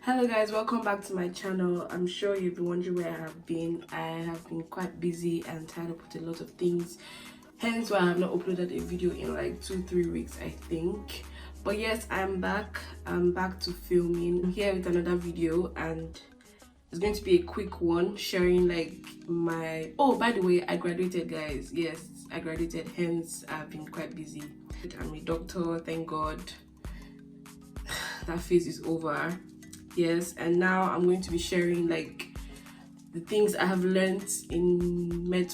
Hello guys, welcome back to my channel. I'm sure you've been wondering where I have been. I have been quite busy and tied up with a lot of things, hence why I have not uploaded a video in like 2-3 weeks, I think. But yes, I'm back to filming. I'm here with another video, and it's going to be a quick one sharing like my by the way, I graduated, guys. Yes, I graduated, hence I've been quite busy. I'm a doctor, thank God. That phase is over. Yes, and now I'm going to be sharing like the things I have learned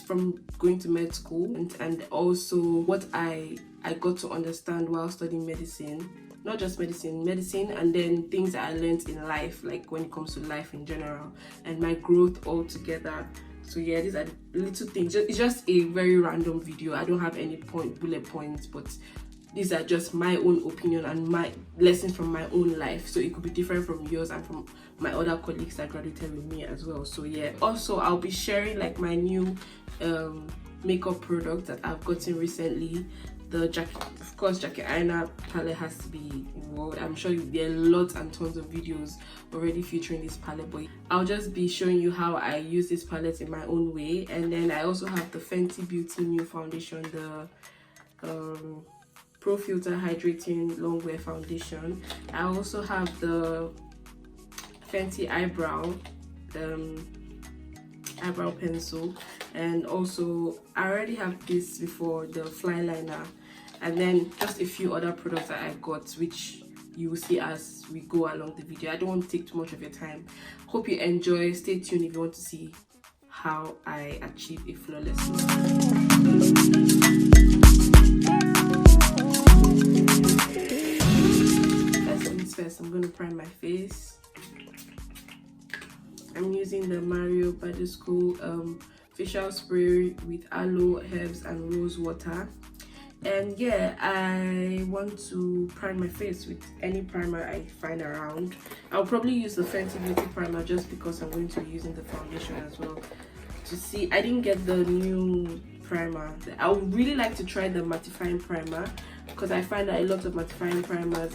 from going to med school, and also what I got to understand while studying medicine. Not just medicine, and then things that I learned in life, like when it comes to life in general, and my growth altogether. So yeah, these are the little things. It's just a very random video. I don't have any bullet points, but these are just my own opinion and my lessons from my own life. So it could be different from yours and from my other colleagues that graduated with me as well. So yeah, also I'll be sharing like my new makeup product that I've gotten recently. The jacket, of course, Jacket Aina palette has to be involved. I'm sure there are lots and tons of videos already featuring this palette, but I'll just be showing you how I use this palette in my own way. And then I also have the Fenty Beauty new foundation, the Pro Filter Hydrating Longwear Foundation. I also have the Fenty eyebrow pencil, and also I already have this before, the fly liner, and then just a few other products that I got, which you will see as we go along the video. I don't want to take too much of your time. Hope you enjoy. Stay tuned if you want to see how I achieve a flawless look. First, I'm going to prime my face. I'm using the Mario Badescu facial spray with aloe, herbs and rose water. And yeah, I want to prime my face with any primer I find around. I'll probably use the Fenty Beauty primer just because I'm going to be using the foundation as well. To see, I didn't get the new primer. I would really like to try the mattifying primer, because I find that a lot of mattifying primers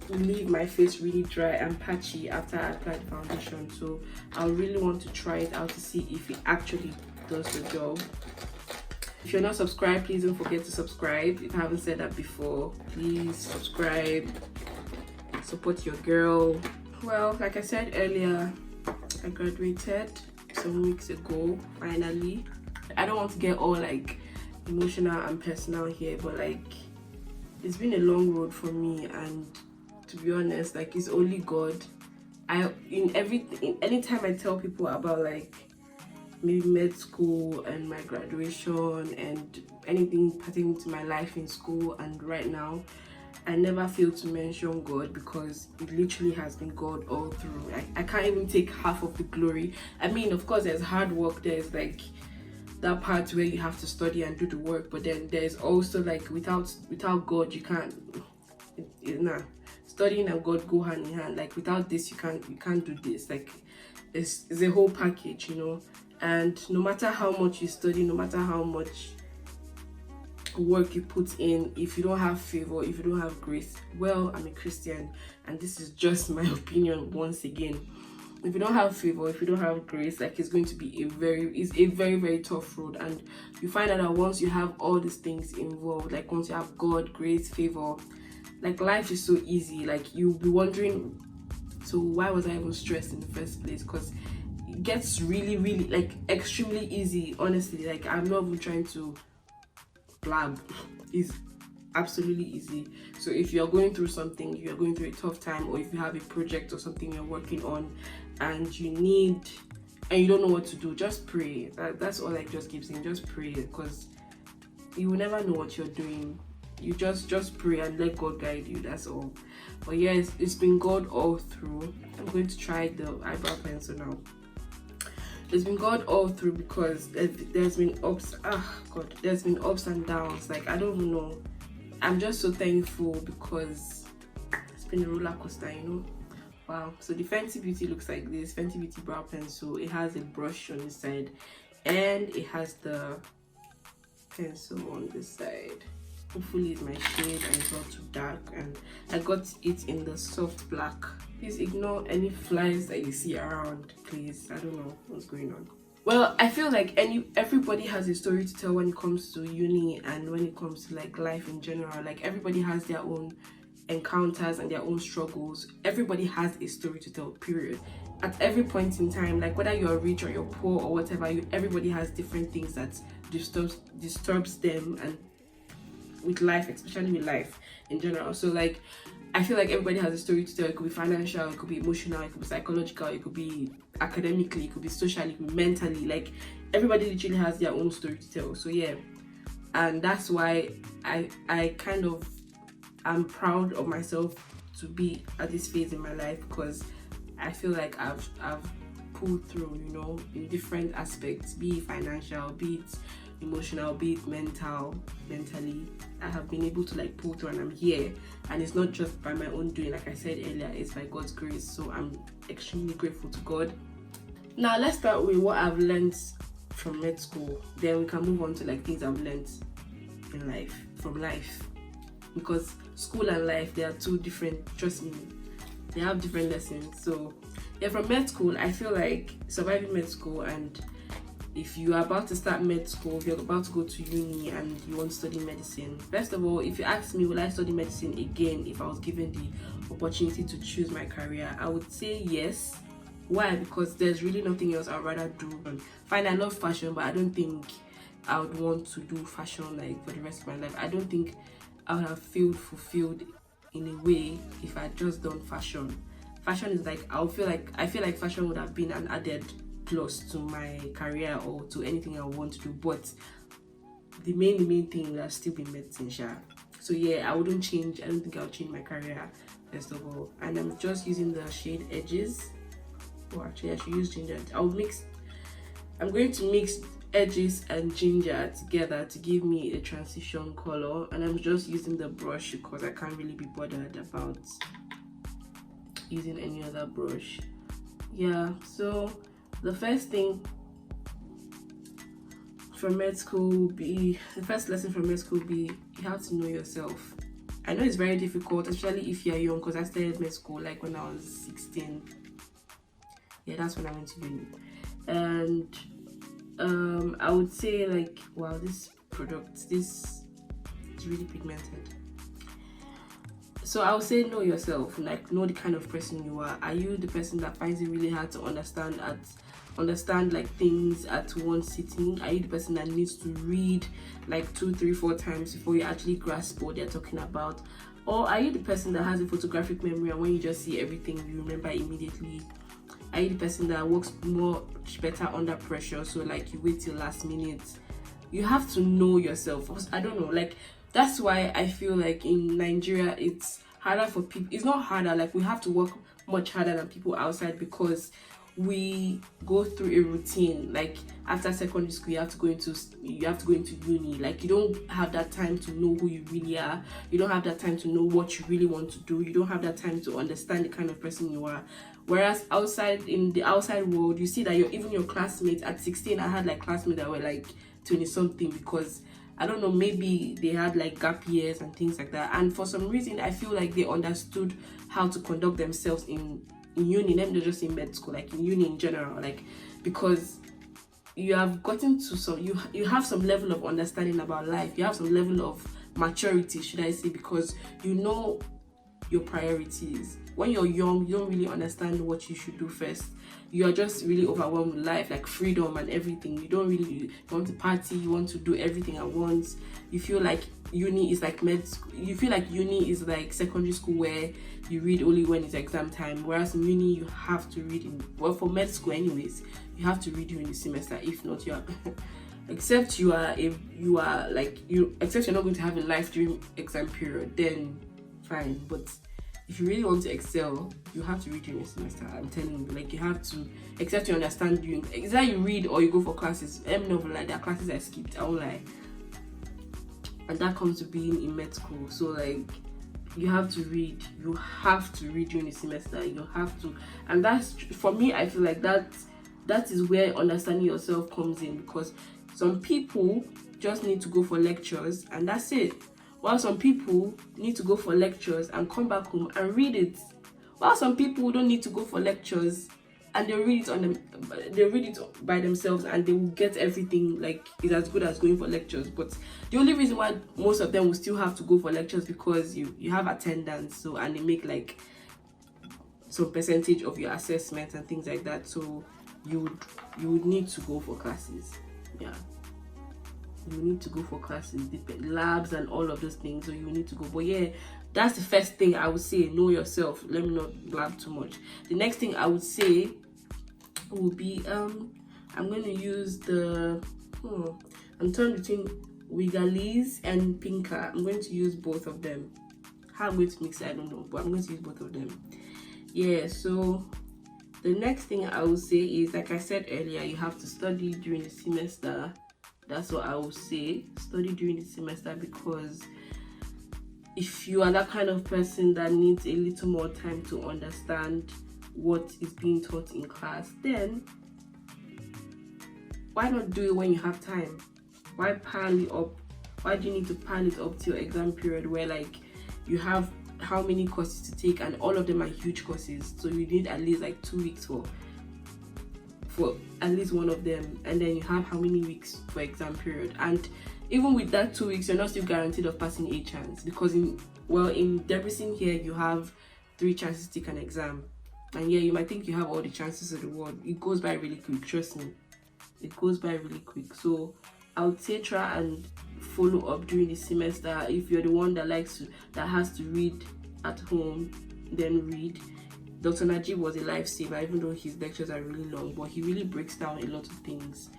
leave my face really dry and patchy after I apply the foundation. So I really want to try it out to see if it actually does the job. If you're not subscribed, please don't forget to subscribe. If I haven't said that before, please subscribe, support your girl. Well, like I said earlier, I graduated some weeks ago, finally. I don't want to get all like emotional and personal here, but like it's been a long road for me, and to be honest, like it's only God. Anytime I tell people about like maybe med school and my graduation and anything pertaining to my life in school and right now, I never fail to mention God, because it literally has been God all through. I can't even take half of the glory. I mean, of course there's hard work, there's like that part where you have to study and do the work, but then there's also like without God you can't, studying and God go hand in hand. Like without this you can't do this. Like it's a whole package, you know. And no matter how much you study, no matter how much work you put in, if you don't have favor, if you don't have grace, well, I'm a Christian and this is just my opinion once again, if you don't have favor, if you don't have grace, like it's going to be a very tough road. And you find out that once you have all these things involved, like once you have God, grace, favor, like life is so easy. Like you'll be wondering, so why was I even stressed in the first place? Because it gets really like extremely easy, honestly. Like I'm not even trying to blab. It's absolutely easy. So if you're going through something, you're going through a tough time, or if you have a project or something you're working on and you don't know what to do, just pray. That's all I just keep saying. Just pray, because you will never know what you're doing. You just pray and let God guide you, that's all. But yes, it's been God all through. I'm going to try the eyebrow pencil now. It's been God all through, because there's been there's been ups and downs. Like I don't even know. I'm just so thankful, because it's been a roller coaster, you know. Wow. So the Fenty Beauty looks like this. Fenty Beauty brow pencil. It has a brush on the side, and it has the pencil on this side. hopefully it's my shade and it's not too dark, and I got it in the soft black. Please ignore any flies that you see around, please. I don't know what's going on. Well, I feel like everybody has a story to tell when it comes to uni and when it comes to like life in general. Like everybody has their own encounters and their own struggles. Everybody has a story to tell, period. At every point in time, like whether you're rich or you're poor or whatever, everybody has different things that disturbs them, and with life, especially with life in general. So like I feel like everybody has a story to tell. It could be financial, it could be emotional, it could be psychological, it could be academically, it could be socially, it could be mentally. Like everybody literally has their own story to tell. So yeah, and that's why I kind of am proud of myself to be at this phase in my life, because I feel like I've pulled through, you know, in different aspects, be it financial, be it emotional, be it mentally. I have been able to like pull through, and I'm here, and it's not just by my own doing. Like I said earlier, it's by God's grace. So I'm extremely grateful to God. Now let's start with what I've learned from med school, then we can move on to like things I've learned in life, from life, because school and life, they are two different, trust me, they have different lessons. So yeah, from med school, I feel like surviving med school, and if you are about to start med school, if you're about to go to uni and you want to study medicine, first of all, if you ask me, will I study medicine again if I was given the opportunity to choose my career, I would say yes. Why? Because there's really nothing else I'd rather do. Fine, I love fashion, but I don't think I would want to do fashion like for the rest of my life. I don't think I would have felt fulfilled in a way if I just done fashion. Fashion is like, I feel like fashion would have been an added plus to my career or to anything I want to do, but the main thing would have still been medicine. So yeah, I don't think I'll change my career first of all. And I'm just using the shade Edges. Oh, actually I should use ginger. I'm going to mix Edges and ginger together to give me a transition color, and I'm just using the brush because I can't really be bothered about using any other brush. Yeah, so the first thing from med school would be, the first lesson from med school would be, you have to know yourself. I know it's very difficult, especially if you're young, because I started med school like when I was 16. Yeah, that's when I went to uni. And I would say like, wow, this is really pigmented. So I would say know yourself, like know the kind of person you are. Are you the person that finds it really hard to understand like things at one sitting? Are you the person that needs to read like 2, 3, 4 times before you actually grasp what they're talking about? Or are you the person that has a photographic memory, and when you just see everything you remember immediately? Are you the person that works much better under pressure, so like you wait till last minute? You have to know yourself. I don't know, like that's why I feel like in Nigeria it's harder for people. It's not harder, like we have to work much harder than people outside, because we go through a routine. Like after secondary school you have to go into uni. Like you don't have that time to know who you really are. You don't have that time to know what you really want to do. You don't have that time to understand the kind of person you are. Whereas in the outside world, you see that even your classmates at 16, I had like classmates that were like 20 something, because I don't know, maybe they had like gap years and things like that, and for some reason I feel like they understood how to conduct themselves in uni, not just in med school, like in uni in general, like because you have gotten to you have some level of understanding about life, you have some level of maturity, should I say, because you know your priorities. When you're young, you don't really understand what you should do first. You are just really overwhelmed with life, like freedom and everything. You want to party, you want to do everything at once. You feel like uni is like med school. You feel like uni is like secondary school, where you read only when it's exam time, whereas in uni you have to read for med school anyways, you have to read during the semester. If not, you are except you're not going to have a life during exam period, then fine. But if you really want to excel, you have to read during the semester. I'm telling you, like you have to, except you understand during, it's that you read or you go for classes. Novel, like there are classes I skipped, I won't lie. And that comes to being in med school. So like you have to read during the semester. You have to, and that's, for me, I feel like that is where understanding yourself comes in, because some people just need to go for lectures and that's it. while some people need to go for lectures and come back home and read it. While some people don't need to go for lectures and they read it by themselves, and they will get everything, like it's as good as going for lectures. But the only reason why most of them will still have to go for lectures because you have attendance, so, and they make like some percentage of your assessment and things like that, so you would need to go for classes. Yeah, you need to go for classes, labs and all of those things, so you need to go. But yeah, that's the first thing I would say. Know yourself. Let me not blab too much. The next thing I would say will be I'm going to use the I'm torn between Wigalese and Pinka. I'm going to use both of them. How I'm going to mix it, I don't know, but I'm going to use both of them. Yeah, so the next thing I will say is, like I said earlier, you have to study during the semester. That's what I will say. Study during the semester, because if you are that kind of person that needs a little more time to understand what is being taught in class, then why not do it when you have time? Why pile it up? Why do you need to pile it up to your exam period, where like you have how many courses to take, and all of them are huge courses, so you need at least like 2 weeks for at least one of them, and then you have how many weeks for exam period. And even with that 2 weeks, you're not still guaranteed of passing a chance, because in Debrecen here you have 3 chances to take an exam, and yeah, you might think you have all the chances of the world. It goes by really quick, trust me, it goes by really quick. So I would say try and follow up during the semester. If you're the one that has to read at home, then read. Dr. Najib was a lifesaver, even though his lectures are really long, but he really breaks down a lot of things.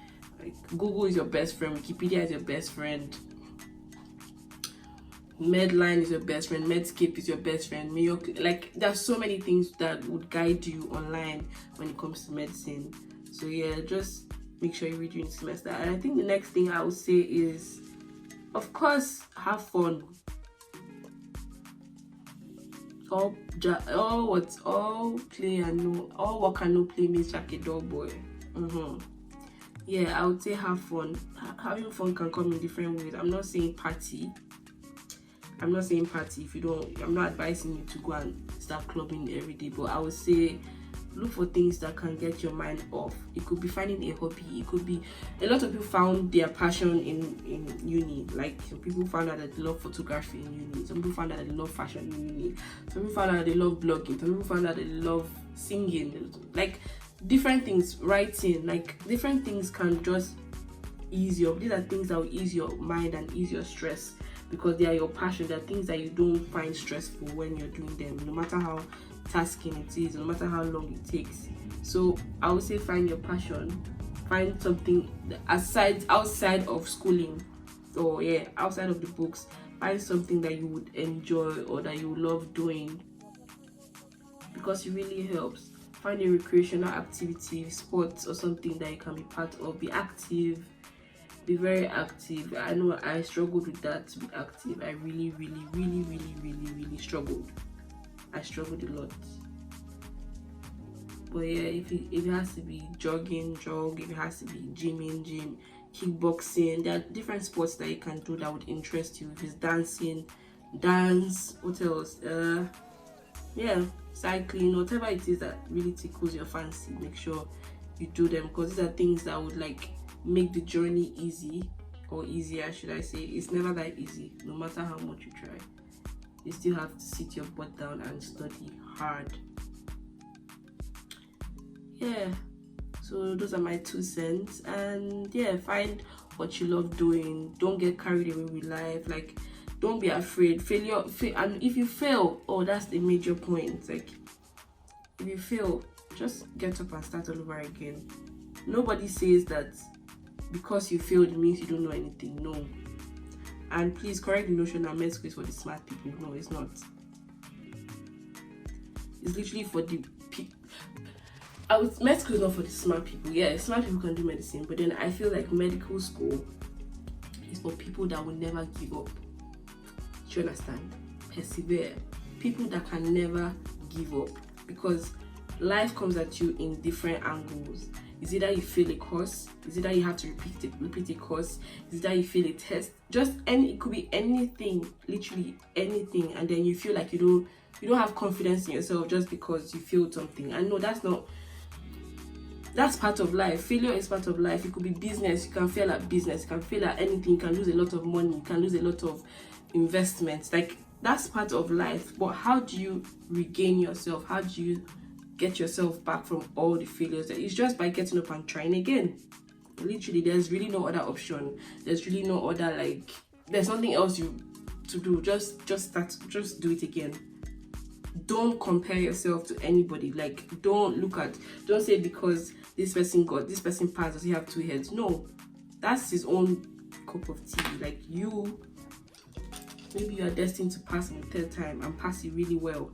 Like, Google is your best friend, Wikipedia is your best friend, Medline is your best friend, Medscape is your best friend, Mayo, like there's so many things that would guide you online when it comes to medicine. So yeah, just make sure you read during the semester. And I think the next thing I would say is, of course, have fun. All play and no, all work and no play makes Jack a dull boy. Yeah, I would say have fun. Having fun can come in different ways. I'm not saying party. If you don't, I'm not advising you to go and start clubbing every day, but I would say look for things that can get your mind off. It could be finding a hobby. It could be, a lot of people found their passion in uni. Like, some people found out that they love photography in uni. Some people found out that they love fashion in uni. Some people found out that they love blogging. Some people found out that they love singing. Like, different things, writing, like different things can just ease you up. These are things that will ease your mind and ease your stress, because they are your passion. They are things that you don't find stressful when you're doing them, no matter how tasking it is, no matter how long it takes. So I would say find your passion, find something outside of schooling, or outside of the books. Find something that you would enjoy or that you love doing, because it really helps. Find a recreational activity, sports or something that you can be part of. Be active, be very active. I know I struggled with that, to be active. I really struggled. I struggled a lot. But yeah, if it has to be jogging, jog. If it has to be gymming, gym. Kickboxing. There are different sports that you can do that would interest you. If it's dancing, dance. What else? Cycling, whatever it is that really tickles your fancy. Make sure you do them, because these are things that would like make the journey easy, or easier, should I say. It's never that easy, no matter how much you try. You still have to sit your butt down and study hard. Yeah, so those are my 2 cents. And yeah, find what you love doing. Don't get carried away with life. Like, don't be afraid. And if you fail, that's the major point. Like, if you fail, just get up and start all over again. Nobody says that because you failed it means you don't know anything. No. And please correct the notion that med school is for the smart people. No, it's not. It's literally for the people. Med school is not for the smart people. Yeah, smart people can do medicine, but then I feel like medical school is for people that will never give up. Do you understand? Persevere. People that can never give up, because life comes at you in different angles. Is it that you fail a course? Is it that you have to repeat a course? Is it that you fail a test? Just it could be anything, literally anything, and then you feel like you don't have confidence in yourself just because you failed something. And no, that's part of life. Failure is part of life. It could be business. You can fail at business. You can fail at anything. You can lose a lot of money. You can lose a lot of investments. Like, that's part of life. But how do you regain yourself? How do you get yourself back from all the failures? It's just by getting up and trying again. Literally, there's really no other option. There's really no other, like, there's nothing else to do. Just start. Just do it again. Don't compare yourself to anybody. Like, don't say because this person passed, does he have two heads? No, that's his own cup of tea. Like, maybe you are destined to pass in the third time and pass it really well.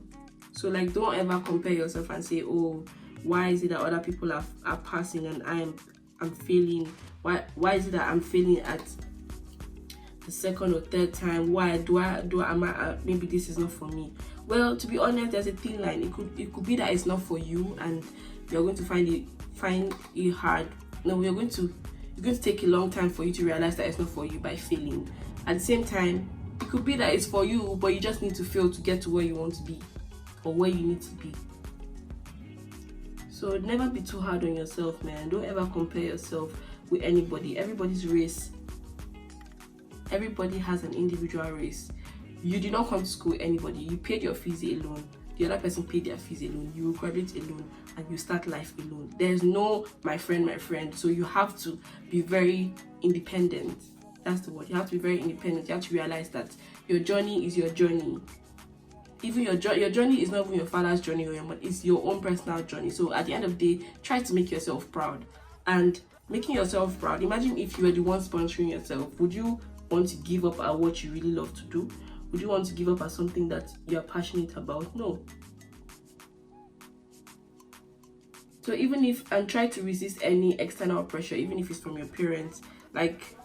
So, like, don't ever compare yourself and say, oh, why is it that other people are passing and I'm failing? Why is it that I'm failing at the second or third time? Why maybe this is not for me? Well, to be honest, there's a thin line. It could be that it's not for you and you're going to find it hard. No, it's going to take a long time for you to realize that it's not for you by failing. At the same time, it could be that it's for you, but you just need to fail to get to where you want to be or where you need to be. So never be too hard on yourself, man. Don't ever compare yourself with anybody. Everybody's race. Everybody has an individual race. You did not come to school with anybody. You paid your fees alone. The other person paid their fees alone. You will graduate alone and you start life alone. There's no my friend. So you have to be very independent. That's the word. You have to be very independent. You have to realize that your journey is your journey. Even your journey is not even your father's journey or your mother. It's your own personal journey. So at the end of the day, try to make yourself proud. And making yourself proud, imagine if you were the one sponsoring yourself. Would you want to give up at what you really love to do? Would you want to give up at something that you're passionate about? No. So and try to resist any external pressure, even if it's from your parents. Like,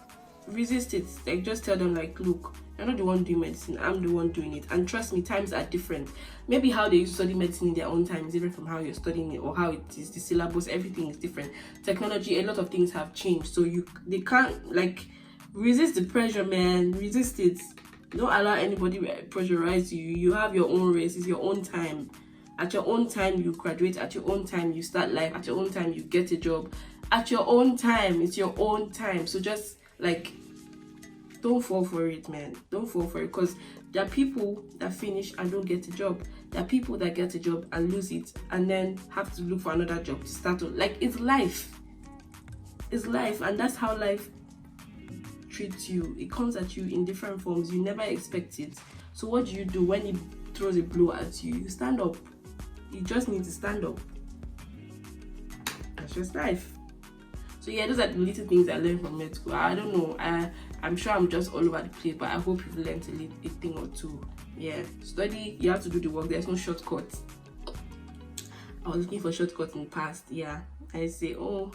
resist it. Like, just tell them, like, look, you're not the one doing medicine, I'm the one doing it. And trust me, times are different. Maybe how they used to study medicine in their own time is different from how you're studying it, or how it is, the syllabus, everything is different. Technology, a lot of things have changed. So they can't, like, resist the pressure, man. Resist it. Don't allow anybody pressurize you. You have your own race. It's your own time. At your own time, you graduate. At your own time, you start life. At your own time, you get a job. At your own time, it's your own time. So just, like, don't fall for it, man. Don't fall for it, because there are people that finish and don't get a job. There are people that get a job and lose it and then have to look for another job to start on. Like, it's life. It's life, and that's how life treats you. It comes at you in different forms. You never expect it. So what do you do when it throws a blow at you? You stand up. You just need to stand up. That's just life. So yeah, those are the little things I learned from med school. I don't know. I'm sure I'm just all over the place, but I hope you've learned a thing or two. Yeah, study. You have to do the work. There's no shortcut. I was looking for shortcuts in the past. Yeah, I say, oh,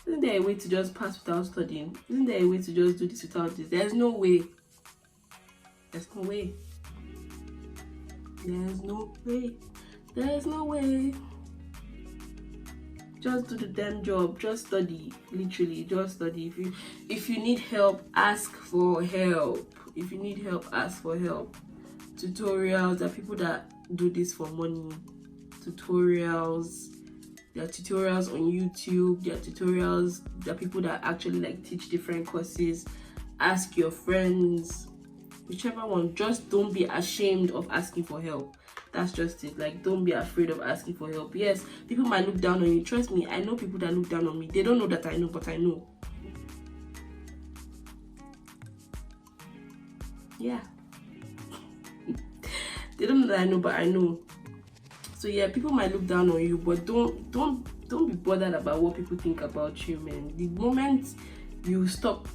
isn't there a way to just pass without studying? Isn't there a way to just do this without this? There's no way. There's no way. There's no way. There's no way. Just do the damn job. Just study. Literally, just study. If you need help, ask for help. If you need help, ask for help. Tutorials. There are people that do this for money. Tutorials. There are tutorials on YouTube. There are tutorials. There are people that actually, like, teach different courses. Ask your friends. Whichever one. Just don't be ashamed of asking for help. That's just it. Like, don't be afraid of asking for help. Yes, people might look down on you. Trust me, I know people that look down on me. They don't know that I know, but I know. Yeah. They don't know that I know, but I know. So yeah, people might look down on you, but don't be bothered about what people think about you, man. The moment you stop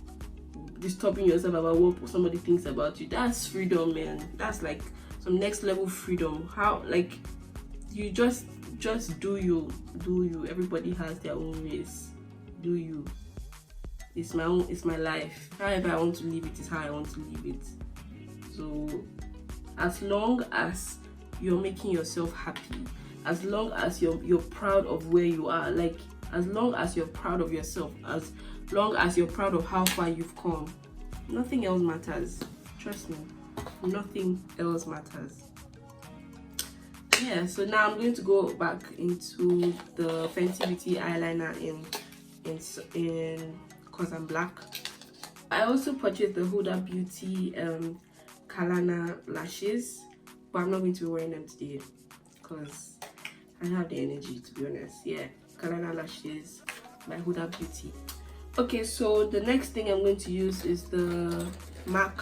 disturbing yourself about what somebody thinks about you, that's freedom, man. That's like some next level freedom. How, like, you just do you. Everybody has their own race. Do you. It's my own, it's my life. However I want to live it is how I want to live it. So as long as you're making yourself happy, as long as you're proud of where you are, like, as long as you're proud of yourself, as long as you're proud of how far you've come, nothing else matters. Trust me, nothing else matters. Yeah, so now I'm going to go back into the Fenty Beauty eyeliner in Cause I'm Black. I also purchased the Huda Beauty Kalana lashes, but I'm not going to be wearing them today because I don't have the energy, to be honest. Yeah, Kalana lashes by Huda Beauty. Okay, so the next thing I'm going to use is the MAC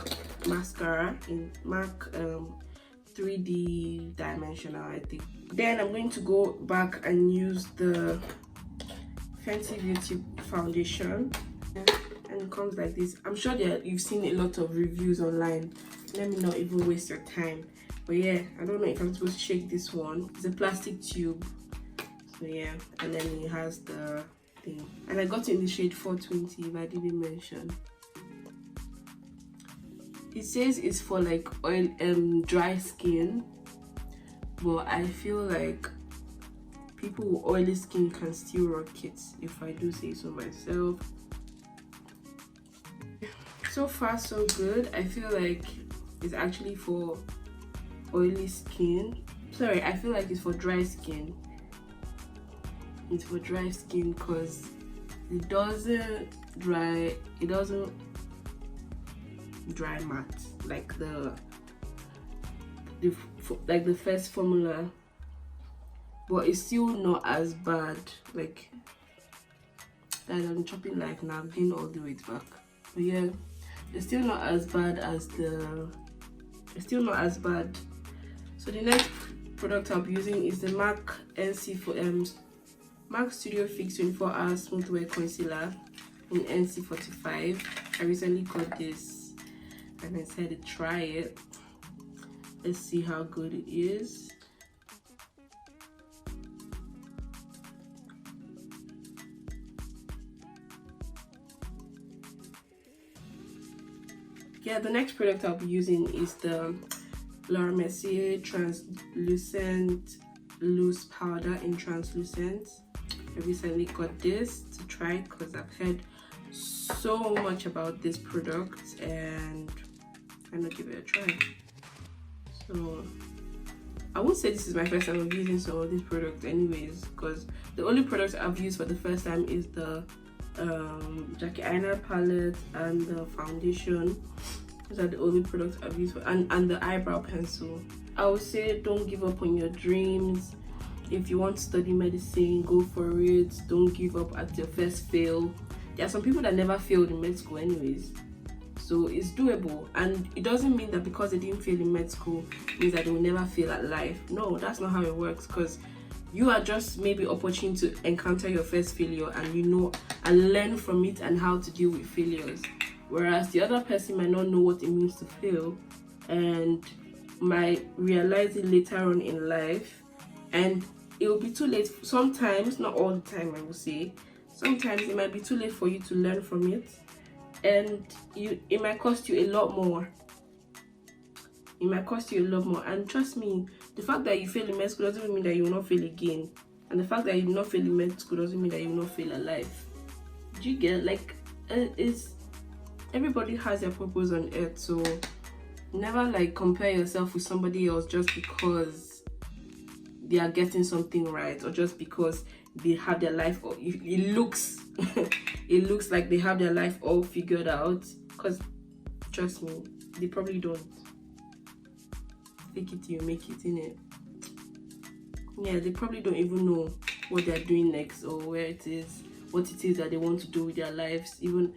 mascara in MAC 3D dimensional, I think. Then I'm going to go back and use the Fenty Beauty foundation, and it comes like this. I'm sure that you've seen a lot of reviews online. Let me not even waste your time. But yeah, I don't know if I'm supposed to shake this one. It's a plastic tube. So yeah, and then it has the thing. And I got it in the shade 420, if I didn't mention. It says it's for like oil dry skin, but I feel like people with oily skin can still rock it, if I do say so myself. So far so good. I feel like it's actually for oily skin. Sorry, I feel like it's for dry skin. It's for dry skin because it doesn't dry matte like the first formula, but it's still not as bad. Like I'm chopping like now, I'm getting all the way back. But yeah, it's still not as bad as So the next product I'll be using is the MAC MAC Studio Fix 24 Hour Smooth Wear Concealer in NC45. I recently got this and I decided to try it. Let's see how good it is. Yeah, the next product I'll be using is the Laura Mercier Translucent Loose Powder in Translucent. I recently got this to try because I've heard so much about this product and I'm gonna give it a try. So I won't say this is my first time of using some of these products anyways, because the only product I've used for the first time is the Jackie Aina palette and the foundation. Those are the only products I've used for, and the eyebrow pencil. I would say don't give up on your dreams. If you want to study medicine, go for it. Don't give up at your first fail. There are some people that never failed in med school anyways, so it's doable. And it doesn't mean that because they didn't fail in med school means that they will never fail at life. No, that's not how it works, because you are just maybe opportune to encounter your first failure and you know and learn from it and how to deal with failures, whereas the other person might not know what it means to fail and might realize it later on in life, and it will be too late. Sometimes, not all the time, I will say, sometimes it might be too late for you to learn from it, and it might cost you a lot more. It might cost you a lot more. And trust me, the fact that you fail in med school doesn't mean that you will not fail again, and the fact that you will not fail in med school doesn't mean that you will not fail at life. Do you get, like, it's everybody has their purpose on earth, so never like compare yourself with somebody else just because they are getting something right, or just because they have their life, or it looks it looks like they have their life all figured out, because trust me, they probably don't. Fake it till you make it, innit? Yeah, they probably don't even know what they're doing next, or what it is that they want to do with their lives. Even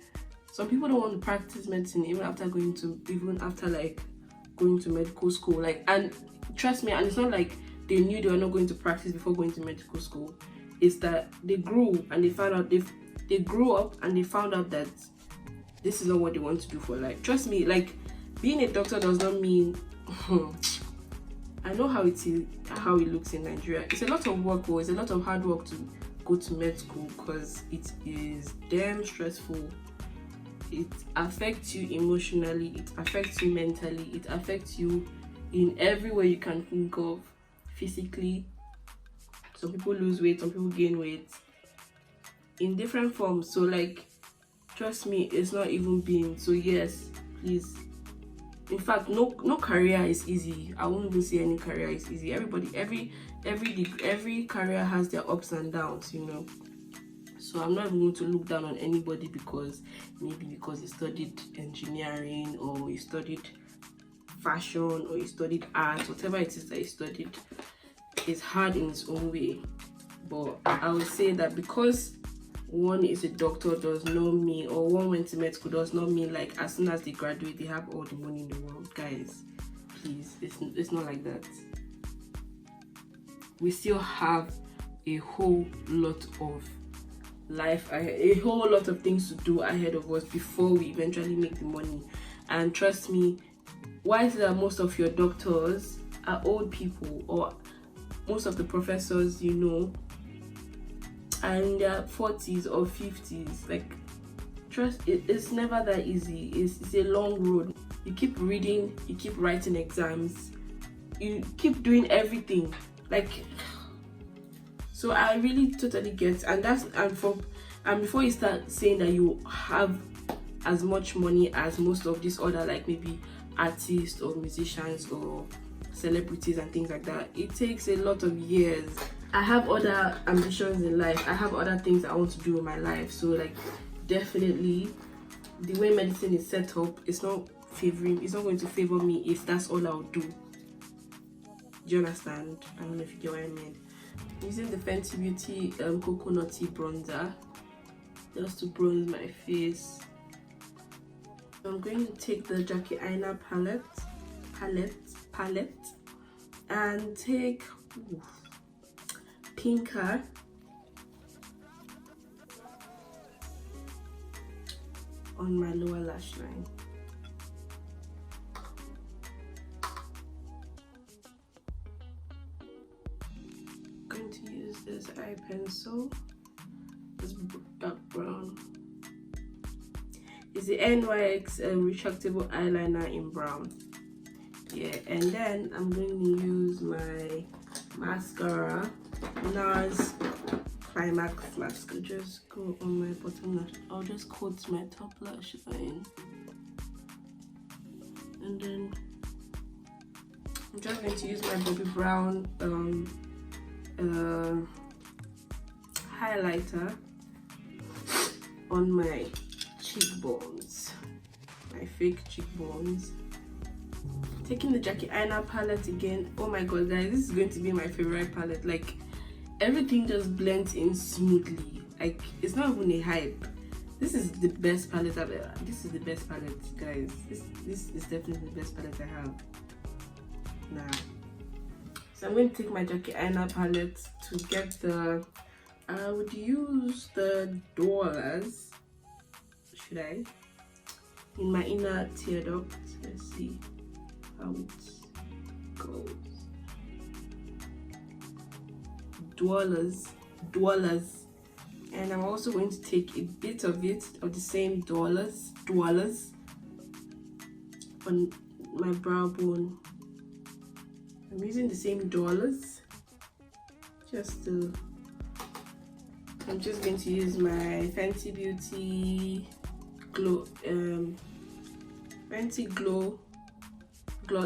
some people don't want to practice medicine even after going to medical school. Like, and trust me, and it's not like they knew they were not going to practice before going to medical school. It's that they grew and they found out they grew up and they found out that this is not what they want to do for life. Trust me, like, being a doctor does not mean I know how it is, how it looks in Nigeria. It's a lot of work, or it's a lot of hard work to go to med school, because it is damn stressful. It affects you emotionally, it affects you mentally, it affects you in every way you can think of. Physically, some people lose weight, some people gain weight. in different forms. So like, trust me, it's not even being. So yes, please. In fact, no career is easy. I won't even say any career is easy. Every career has their ups and downs, you know. So I'm not even going to look down on anybody because he studied engineering, or he studied fashion, or he studied art. Whatever it is that he studied is hard in its own way. But I would say that because one is a doctor does not mean, or one went to med school does not mean like as soon as they graduate they have all the money in the world. Guys, please, it's not like that. We still have a whole lot of life, a whole lot of things to do ahead of us before we eventually make the money. And trust me, why is it that most of your doctors are old people, or most of the professors, you know, are in their 40s or 50s? Like, trust, it's never that easy. It's a long road. You keep reading, you keep writing exams, you keep doing everything. Like, so I really totally get. And before you start saying that you have as much money as most of these other, like maybe artists or musicians or celebrities and things like that, it takes a lot of years. I have other ambitions in life. I have other things I want to do in my life. So like, definitely the way medicine is set up, it's not going to favor me if that's all I'll do. Do you understand? I don't know if you get what I mean. I'm using the Fenty Beauty coconutty bronzer just to bronze my face. I'm going to take the Jackie Aina palette and take pinker on my lower lash line. I'm going to use this eye pencil, this dark brown. It's the NYX retractable eyeliner in brown. Yeah, and then I'm going to use my mascara, NARS Climax Mask. I'll just go on my bottom lash. I'll just coat my top lash line, and then I'm just going to use my Bobbi Brown highlighter on my cheekbones, my fake cheekbones. Taking the Jackie Aina palette again. Oh my god, guys, this is going to be my favorite palette. Like, everything just blends in smoothly. Like, it's not even a hype. This is the best palette I've ever. This is the best palette, guys. This is definitely the best palette I have now. So I'm going to take my Jackie Aina palette to get the. I would use the dollars. Should I? In my inner tear duct. Let's see how it goes. Dollars. And I'm also going to take a bit of it, of the same dollars on my brow bone. I'm using the same dollars I'm just going to use my Fenty Beauty Glow Fenty Glow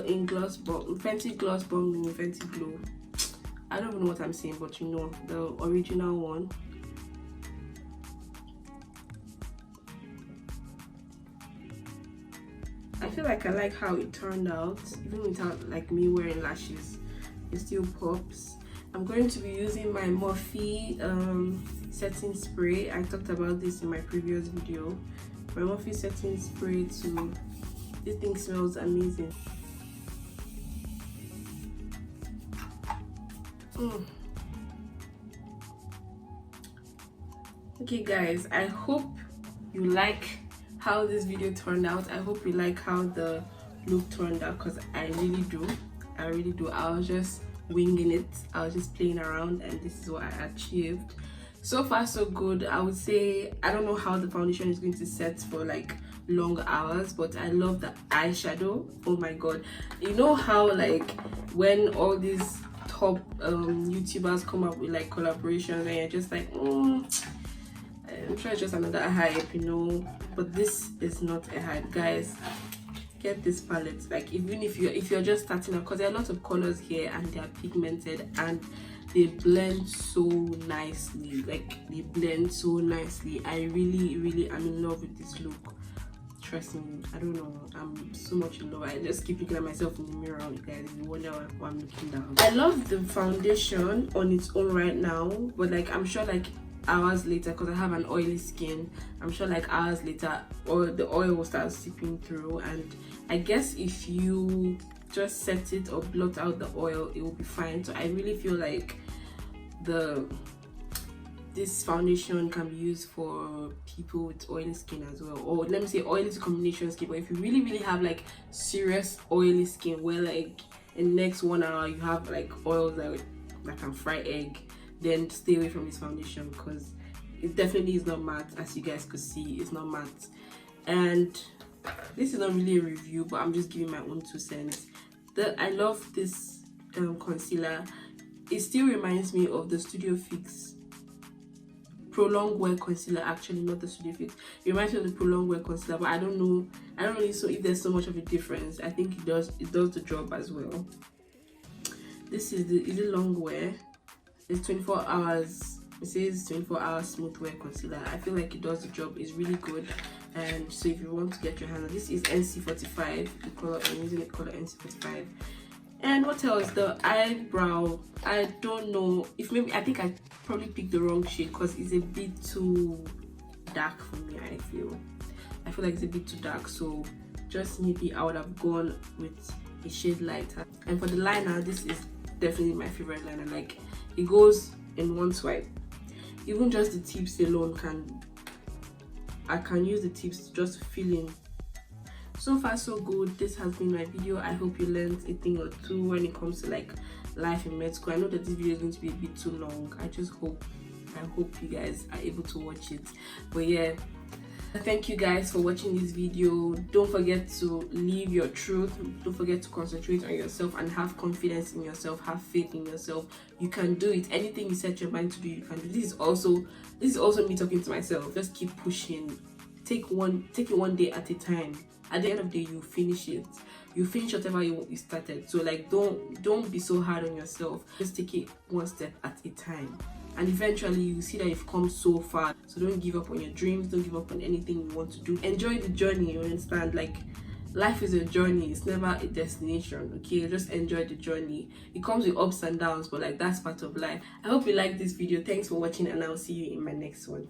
in Gloss Bomb, Fenty Gloss Bomb in Fenty Glow. I don't even know what I'm saying, but you know, the original one. I feel like I like how it turned out, even without like me wearing lashes. It still pops. I'm going to be using my Morphe setting spray. I talked about this in my previous video. My Morphe setting spray too. This thing smells amazing. Okay guys, I hope you like how this video turned out. I hope you like how the look turned out, because I really do. I was just winging it. I was just playing around, and this is what I achieved. So far so good. I would say I don't know how the foundation is going to set for like long hours, but I love the eyeshadow. Oh my god, you know how like when all these top YouTubers come up with like collaborations and you're just like I'm sure it's just another hype, you know, but this is not a hype, guys. Get this palette, like even if you're just starting out, because there are lots of colors here and they are pigmented and they blend so nicely. Like they blend so nicely. I really am in love with this look. Trust me, I don't know, I'm so much in love. I just keep looking at myself in the mirror, you guys. You wonder why I'm looking down. I love the foundation on its own right now, but like I'm sure like hours later, because I have an oily skin, I'm sure like hours later or the oil will start seeping through, and I guess if you just set it or blot out the oil, it will be fine. So I really feel like this foundation can be used for people with oily skin as well, or let me say oily to combination skin. But if you really have like serious oily skin where like in the next 1 hour you have like oils that can fry egg, then stay away from this foundation, because it definitely is not matte. As you guys could see, it's not matte. And this is not really a review, but I'm just giving my own 2 cents. I love this concealer. It still reminds me of the Studio Fix Prolonged Wear Concealer. Actually, not the Studio Fix. It reminds me of the Prolonged Wear Concealer, but I don't really know if there's so much of a difference. I think it does the job as well. This is it long wear. It's 24 hours. It says 24 hours smooth wear concealer. I feel like it does the job. It's really good. And so if you want to get your hands on this, is NC45. The color I'm using the color NC45. And what else? The eyebrow, I don't know if I think I probably picked the wrong shade because it's a bit too dark for me. I feel like it's a bit too dark, so just maybe I would have gone with a shade lighter. And for the liner, this is definitely my favorite liner. Like it goes in one swipe. Even just the tips alone I can use the tips just to fill in. So far so good. This has been my video. I hope you learned a thing or two when it comes to like life in med school. I know that this video is going to be a bit too long. I hope you guys are able to watch it. But yeah, thank you guys for watching this video. Don't forget to live your truth. Don't forget to concentrate on yourself and have confidence in yourself. Have faith in yourself. You can do it. Anything you set your mind to do, you can do. This is also me talking to myself. Just keep pushing. Take it one day at a time. At the end of the day, you finish it. You finish whatever you started. So like don't be so hard on yourself. Just take it one step at a time. And eventually you see that you've come so far. So don't give up on your dreams. Don't give up on anything you want to do. Enjoy the journey, you understand? Like life is a journey. It's never a destination, okay? Just enjoy the journey. It comes with ups and downs, but like that's part of life. I hope you like this video. Thanks for watching, and I'll see you in my next one.